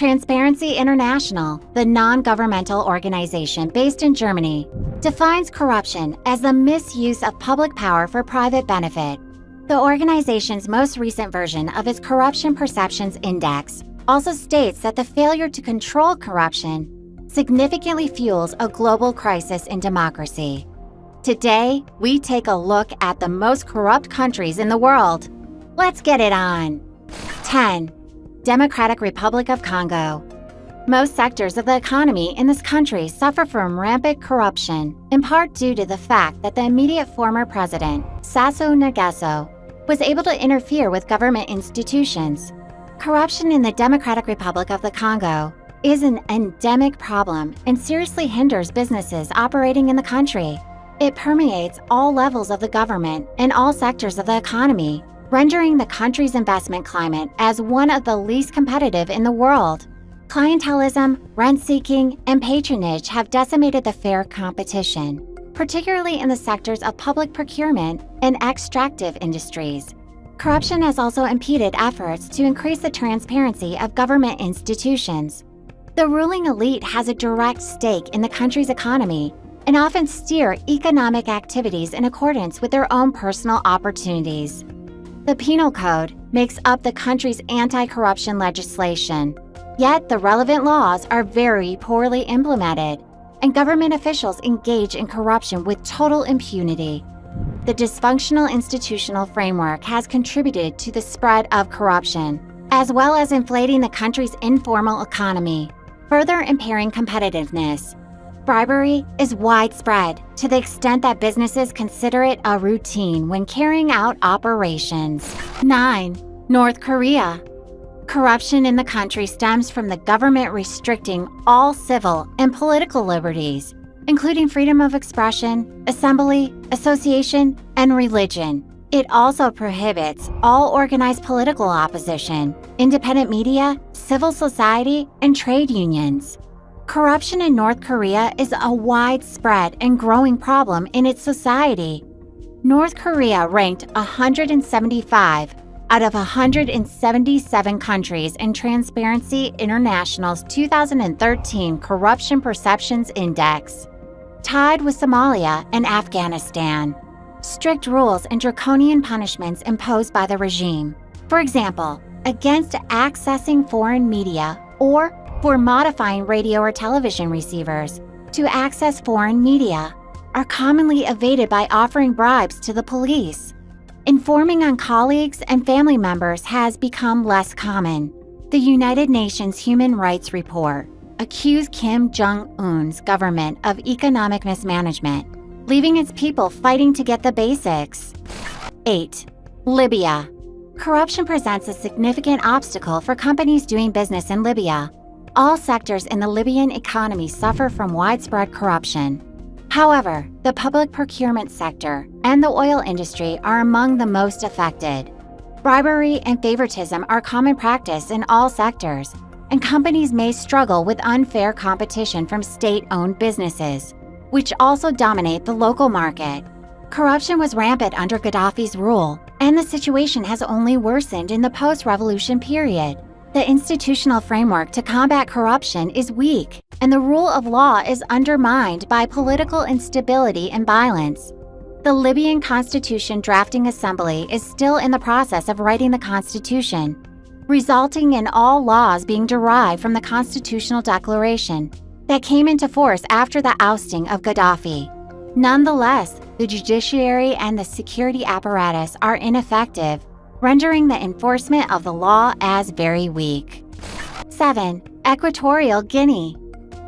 Transparency International, the non-governmental organization based in Germany, defines corruption as the misuse of public power for private benefit. The organization's most recent version of its Corruption Perceptions Index also states that the failure to control corruption significantly fuels a global crisis in democracy. Today, we take a look at the most corrupt countries in the world. Let's get it on! 10. Democratic Republic of Congo. Most sectors of the economy in this country suffer from rampant corruption, in part due to the fact that the immediate former president, Sassou Nguesso, was able to interfere with government institutions. Corruption in the Democratic Republic of the Congo is an endemic problem and seriously hinders businesses operating in the country. It permeates all levels of the government and all sectors of the economy, rendering the country's investment climate as one of the least competitive in the world. Clientelism, rent-seeking, and patronage have decimated the fair competition, particularly in the sectors of public procurement and extractive industries. Corruption has also impeded efforts to increase the transparency of government institutions. The ruling elite has a direct stake in the country's economy and often steer economic activities in accordance with their own personal opportunities. The Penal Code makes up the country's anti-corruption legislation, yet the relevant laws are very poorly implemented, and government officials engage in corruption with total impunity. The dysfunctional institutional framework has contributed to the spread of corruption, as well as inflating the country's informal economy, further impairing competitiveness. Bribery is widespread to the extent that businesses consider it a routine when carrying out operations. 9. North Korea. Corruption in the country stems from the government restricting all civil and political liberties, including freedom of expression, assembly, association, and religion. It also prohibits all organized political opposition, independent media, civil society, and trade unions. Corruption in North Korea is a widespread and growing problem in its society. North Korea ranked 175 out of 177 countries in Transparency International's 2013 Corruption Perceptions Index, tied with Somalia and Afghanistan. Strict rules and draconian punishments imposed by the regime, for example, against accessing foreign media or for modifying radio or television receivers to access foreign media, are commonly evaded by offering bribes to the police. Informing on colleagues and family members has become less common. The United Nations Human Rights Report accused Kim Jong-un's government of economic mismanagement, leaving its people fighting to get the basics. 8. Libya. Corruption presents a significant obstacle for companies doing business in Libya. All sectors in the Libyan economy suffer from widespread corruption. However, the public procurement sector and the oil industry are among the most affected. Bribery and favoritism are common practice in all sectors, and companies may struggle with unfair competition from state-owned businesses, which also dominate the local market. Corruption was rampant under Gaddafi's rule, and the situation has only worsened in the post-revolution period. The institutional framework to combat corruption is weak, and the rule of law is undermined by political instability and violence. The Libyan Constitution Drafting Assembly is still in the process of writing the constitution, resulting in all laws being derived from the Constitutional Declaration that came into force after the ousting of Gaddafi. Nonetheless, the judiciary and the security apparatus are ineffective, rendering the enforcement of the law as very weak. 7. Equatorial Guinea.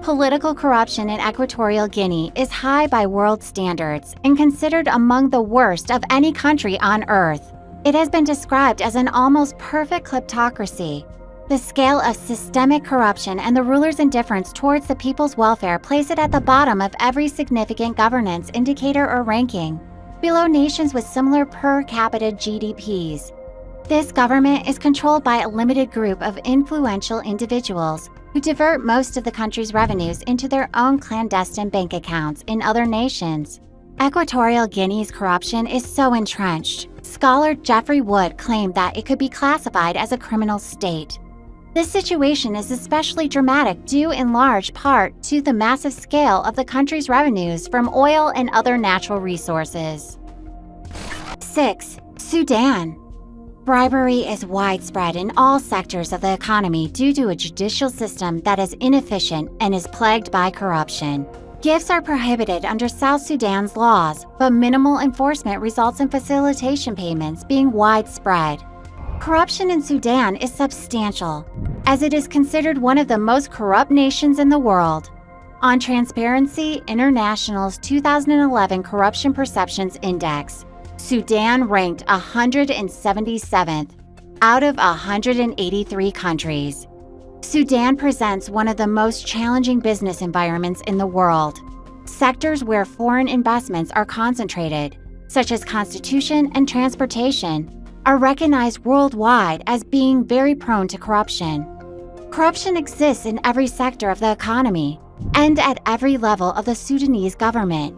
Political corruption in Equatorial Guinea is high by world standards and considered among the worst of any country on earth. It has been described as an almost perfect kleptocracy. The scale of systemic corruption and the ruler's indifference towards the people's welfare place it at the bottom of every significant governance indicator or ranking, below nations with similar per capita GDPs. This government is controlled by a limited group of influential individuals who divert most of the country's revenues into their own clandestine bank accounts in other nations. Equatorial Guinea's corruption is so entrenched, scholar Jeffrey Wood claimed that it could be classified as a criminal state. This situation is especially dramatic due in large part to the massive scale of the country's revenues from oil and other natural resources. 6. Sudan. Bribery is widespread in all sectors of the economy due to a judicial system that is inefficient and is plagued by corruption. Gifts are prohibited under South Sudan's laws, but minimal enforcement results in facilitation payments being widespread. Corruption in Sudan is substantial, as it is considered one of the most corrupt nations in the world. On Transparency International's 2011 Corruption Perceptions Index, Sudan ranked 177th out of 183 countries. Sudan presents one of the most challenging business environments in the world. Sectors where foreign investments are concentrated, such as constitution and transportation, are recognized worldwide as being very prone to corruption. Corruption exists in every sector of the economy and at every level of the Sudanese government.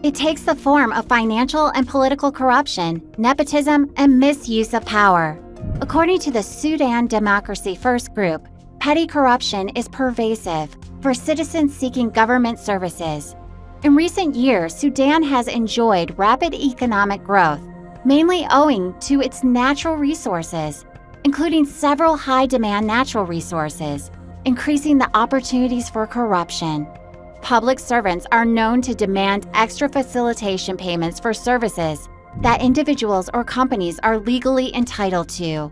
It takes the form of financial and political corruption, nepotism, and misuse of power. According to the Sudan Democracy First Group, petty corruption is pervasive for citizens seeking government services. In recent years, Sudan has enjoyed rapid economic growth, mainly owing to its natural resources, including several high-demand natural resources, increasing the opportunities for corruption. Public servants are known to demand extra facilitation payments for services that individuals or companies are legally entitled to.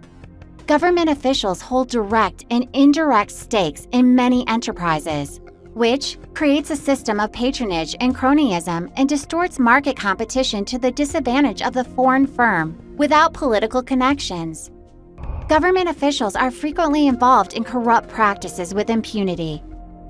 Government officials hold direct and indirect stakes in many enterprises, which creates a system of patronage and cronyism and distorts market competition to the disadvantage of the foreign firm without political connections. Government officials are frequently involved in corrupt practices with impunity.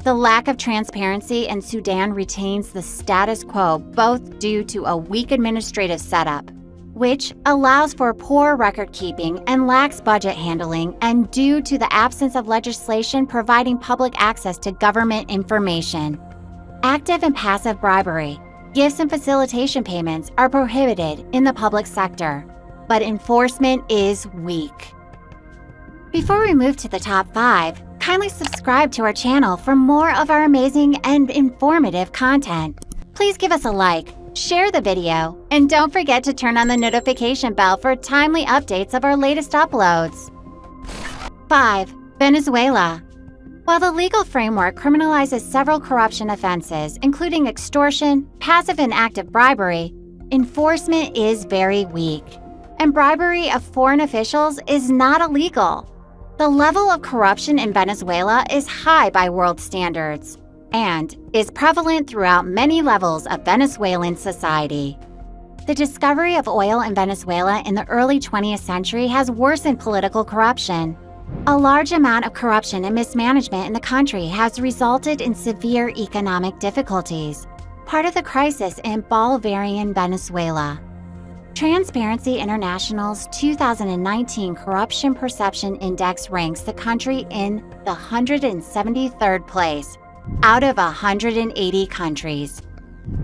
The lack of transparency in Sudan retains the status quo both due to a weak administrative setup, which allows for poor record-keeping and lax budget handling, and due to the absence of legislation providing public access to government information. Active and passive bribery, gifts and facilitation payments are prohibited in the public sector, but enforcement is weak. Before we move to the top 5, kindly subscribe to our channel for more of our amazing and informative content. Please give us a like, share the video, and don't forget to turn on the notification bell for timely updates of our latest uploads. 5. Venezuela. While the legal framework criminalizes several corruption offenses, including extortion, passive and active bribery, enforcement is very weak, and bribery of foreign officials is not illegal. The level of corruption in Venezuela is high by world standards and is prevalent throughout many levels of Venezuelan society. The discovery of oil in Venezuela in the early 20th century has worsened political corruption. A large amount of corruption and mismanagement in the country has resulted in severe economic difficulties, part of the crisis in Bolivarian Venezuela. Transparency International's 2019 Corruption Perception Index ranks the country in the 173rd place out of 180 countries.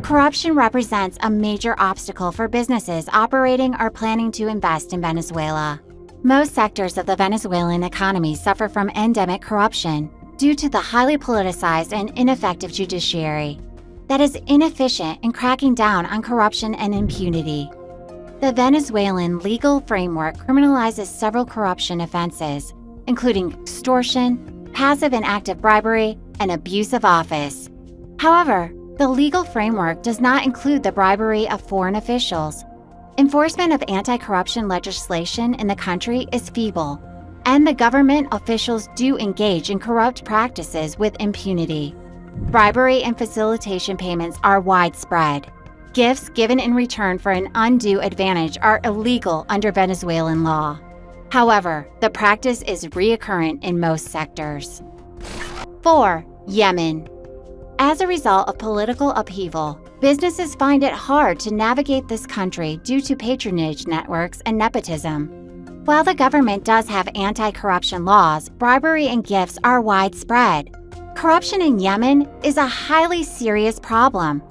Corruption represents a major obstacle for businesses operating or planning to invest in Venezuela. Most sectors of the Venezuelan economy suffer from endemic corruption due to the highly politicized and ineffective judiciary that is inefficient in cracking down on corruption and impunity. The Venezuelan legal framework criminalizes several corruption offenses, including extortion, passive and active bribery, and abuse of office. However, the legal framework does not include the bribery of foreign officials. Enforcement of anti-corruption legislation in the country is feeble, and the government officials do engage in corrupt practices with impunity. Bribery and facilitation payments are widespread. Gifts given in return for an undue advantage are illegal under Venezuelan law. However, the practice is recurrent in most sectors. 4. Yemen. As a result of political upheaval, businesses find it hard to navigate this country due to patronage networks and nepotism. While the government does have anti-corruption laws, bribery and gifts are widespread. Corruption in Yemen is a highly serious problem.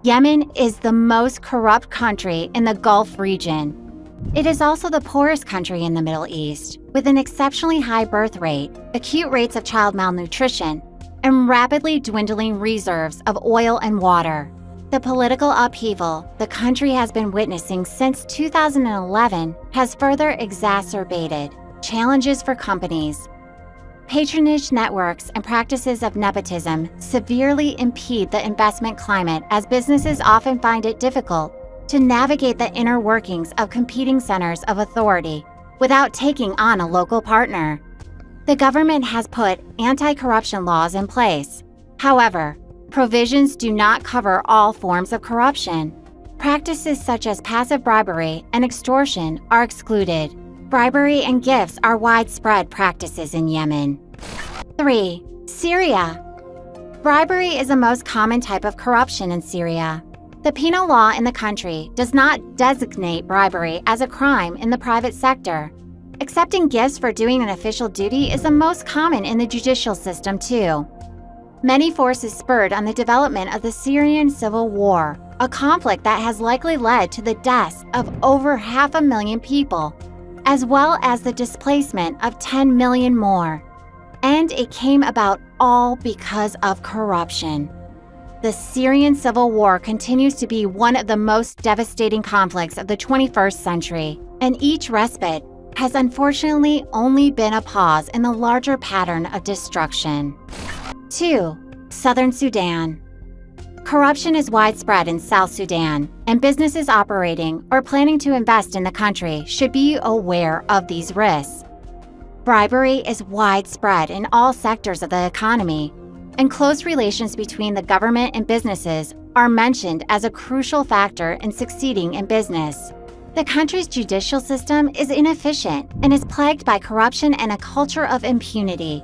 Yemen is the most corrupt country in the Gulf region. It is also the poorest country in the Middle East, with an exceptionally high birth rate, acute rates of child malnutrition, and rapidly dwindling reserves of oil and water. The political upheaval the country has been witnessing since 2011 has further exacerbated challenges for companies. Patronage networks and practices of nepotism severely impede the investment climate, as businesses often find it difficult to navigate the inner workings of competing centers of authority without taking on a local partner. The government has put anti-corruption laws in place. However, provisions do not cover all forms of corruption. Practices such as passive bribery and extortion are excluded. Bribery and gifts are widespread practices in Yemen. 3. Syria. Bribery is the most common type of corruption in Syria. The penal law in the country does not designate bribery as a crime in the private sector. Accepting gifts for doing an official duty is the most common in the judicial system, too. Many forces spurred on the development of the Syrian civil war, a conflict that has likely led to the deaths of over 500,000 people, as well as the displacement of 10 million more. And it came about all because of corruption. The Syrian civil war continues to be one of the most devastating conflicts of the 21st century, and each respite has unfortunately only been a pause in the larger pattern of destruction. 2. Southern Sudan. Corruption is widespread in South Sudan, and businesses operating or planning to invest in the country should be aware of these risks. Bribery is widespread in all sectors of the economy, and close relations between the government and businesses are mentioned as a crucial factor in succeeding in business. The country's judicial system is inefficient and is plagued by corruption and a culture of impunity.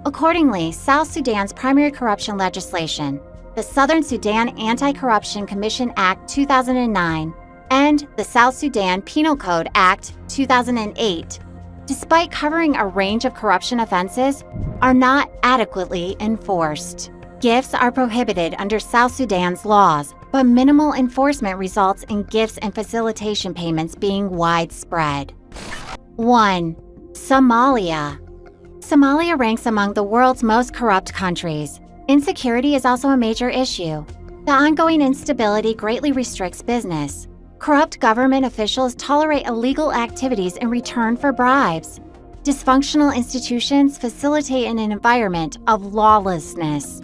Accordingly, South Sudan's primary corruption legislation, the Southern Sudan Anti-Corruption Commission Act 2009, and the South Sudan Penal Code Act 2008, despite covering a range of corruption offenses, are not adequately enforced. Gifts are prohibited under South Sudan's laws, but minimal enforcement results in gifts and facilitation payments being widespread. 1. Somalia. Somalia ranks among the world's most corrupt countries. Insecurity is also a major issue. The ongoing instability greatly restricts business. Corrupt government officials tolerate illegal activities in return for bribes. Dysfunctional institutions facilitate an environment of lawlessness.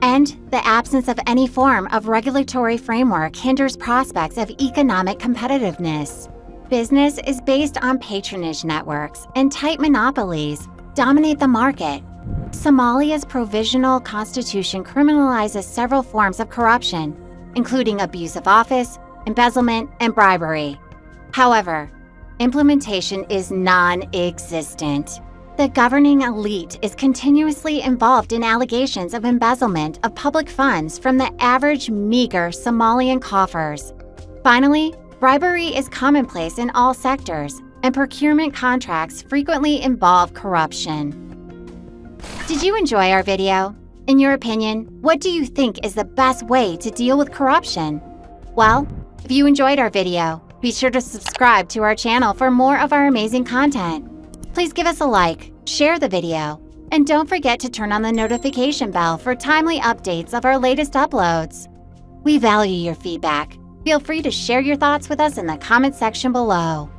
And the absence of any form of regulatory framework hinders prospects of economic competitiveness. Business is based on patronage networks, and tight monopolies dominate the market. Somalia's provisional constitution criminalizes several forms of corruption, including abuse of office, embezzlement, and bribery. However, implementation is non-existent. The governing elite is continuously involved in allegations of embezzlement of public funds from the average meager Somalian coffers. Finally, bribery is commonplace in all sectors, and procurement contracts frequently involve corruption. Did you enjoy our video? In your opinion, what do you think is the best way to deal with corruption? Well, if you enjoyed our video, be sure to subscribe to our channel for more of our amazing content. Please give us a like, share the video, and don't forget to turn on the notification bell for timely updates of our latest uploads. We value your feedback. Feel free to share your thoughts with us in the comment section below.